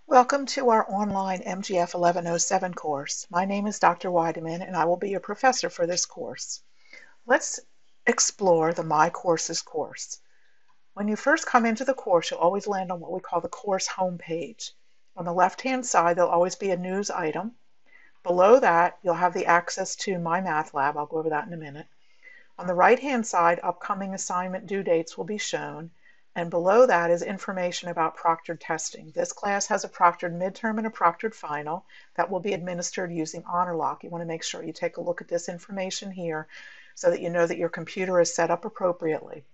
Welcome to our online MGF1107 course. My name is Dr. Weideman and I will be your professor for this course. Let's explore the My Courses course. When you first come into the course, you'll always land on what we call the course homepage. On the left-hand side, there'll always be a news item. Below that, you'll have the access to MyMathLab. I'll go over that in a minute. On the right-hand side, upcoming assignment due dates will be shown. And below that is information about proctored testing. This class has a proctored midterm and a proctored final that will be administered using HonorLock. You want to make sure you take a look at this information here so that you know that your computer is set up appropriately.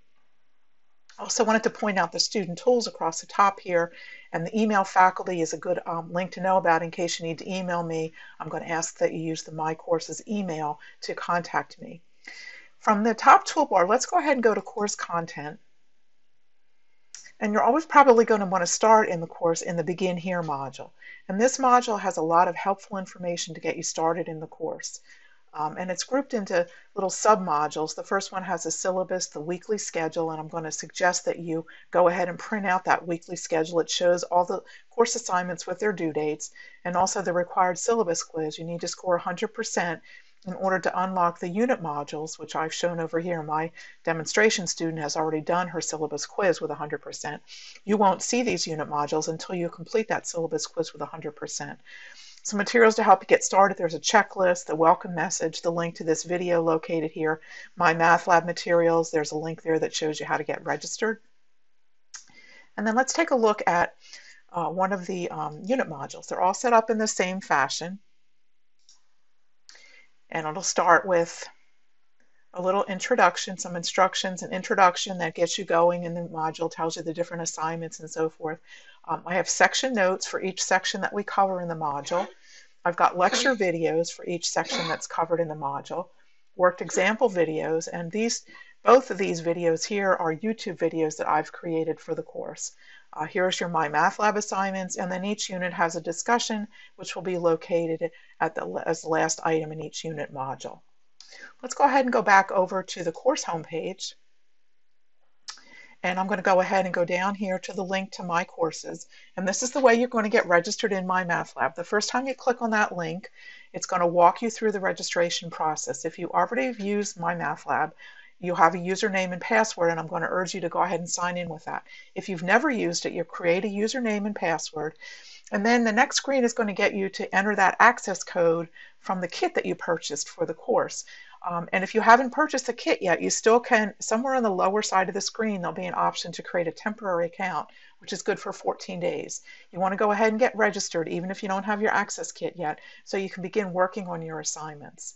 I also wanted to point out the student tools across the top here, and the email faculty is a good link to know about in case you need to email me. I'm going to ask that you use the My Courses email to contact me. From the top toolbar, let's go ahead and go to course content. And you're always probably going to want to start in the course in the Begin Here module. And this module has a lot of helpful information to get you started in the course. And it's grouped into little sub-modules. The first one has a syllabus, the weekly schedule, and I'm going to suggest that you go ahead and print out that weekly schedule. It shows all the course assignments with their due dates and also the required syllabus quiz. You need to score 100% in order to unlock the unit modules, which I've shown over here. My demonstration student has already done her syllabus quiz with 100%. You won't see these unit modules until you complete that syllabus quiz with 100%. Some materials to help you get started. There's a checklist, the welcome message, the link to this video located here, MyMathLab materials. There's a link there that shows you how to get registered. And then let's take a look at one of the unit modules. They're all set up in the same fashion. And it'll start with a little introduction, some instructions, an introduction that gets you going in the module, tells you the different assignments and so forth. I have section notes for each section that we cover in the module. I've got lecture videos for each section that's covered in the module, worked example videos, and both of these videos here are YouTube videos that I've created for the course. Here's your MyMathLab assignments, and then each unit has a discussion which will be located as the last item in each unit module. Let's go ahead and go back over to the course homepage. And I'm going to go ahead and go down here to the link to My Courses. And this is the way you're going to get registered in MyMathLab. The first time you click on that link, it's going to walk you through the registration process. If you already have used MyMathLab, you'll have a username and password, and I'm going to urge you to go ahead and sign in with that. If you've never used it, you create a username and password, and then the next screen is going to get you to enter that access code from the kit that you purchased for the course. And if you haven't purchased the kit yet, you still can, somewhere on the lower side of the screen, there'll be an option to create a temporary account, which is good for 14 days. You want to go ahead and get registered, even if you don't have your access kit yet, so you can begin working on your assignments.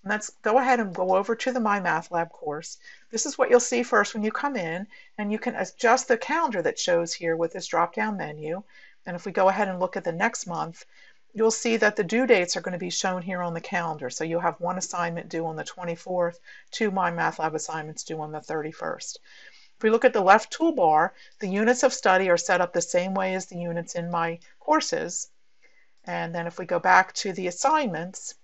Let's go ahead and go over to the MyMathLab course. This is what you'll see first when you come in, and you can adjust the calendar that shows here with this drop-down menu. And if we go ahead and look at the next month, you'll see that the due dates are going to be shown here on the calendar. So you'll have one assignment due on the 24th, two MyMathLab assignments due on the 31st. If we look at the left toolbar, the units of study are set up the same way as the units in My Courses. And then if we go back to the assignments,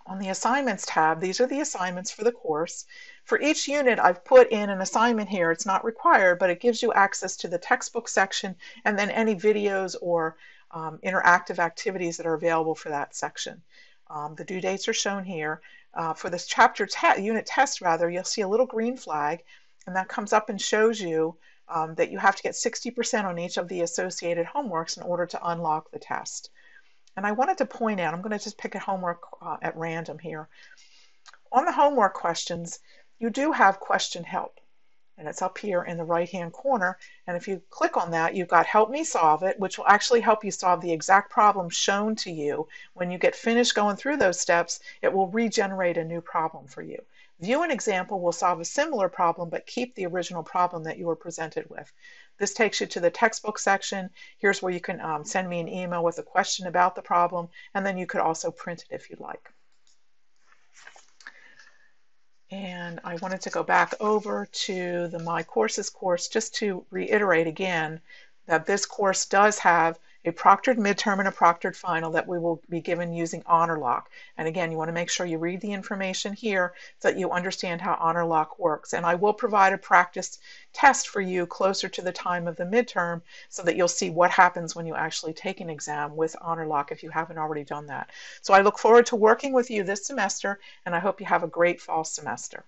on the Assignments tab, these are the assignments for the course. For each unit, I've put in an assignment here. It's not required, but it gives you access to the textbook section and then any videos or interactive activities that are available for that section. The due dates are shown here. For this unit test, you'll see a little green flag, and that comes up and shows you that you have to get 60% on each of the associated homeworks in order to unlock the test. And I wanted to point out, I'm going to just pick a homework at random here. On the homework questions, you do have question help. And it's up here in the right-hand corner. And if you click on that, you've got Help Me Solve It, which will actually help you solve the exact problem shown to you. When you get finished going through those steps, it will regenerate a new problem for you. View an Example will solve a similar problem, but keep the original problem that you were presented with. This takes you to the textbook section. Here's where you can send me an email with a question about the problem, and then you could also print it if you'd like. And I wanted to go back over to the My Courses course just to reiterate again that this course does have a proctored midterm and a proctored final that we will be given using HonorLock. And again, you want to make sure you read the information here so that you understand how HonorLock works. And I will provide a practice test for you closer to the time of the midterm so that you'll see what happens when you actually take an exam with HonorLock if you haven't already done that. So I look forward to working with you this semester, and I hope you have a great fall semester.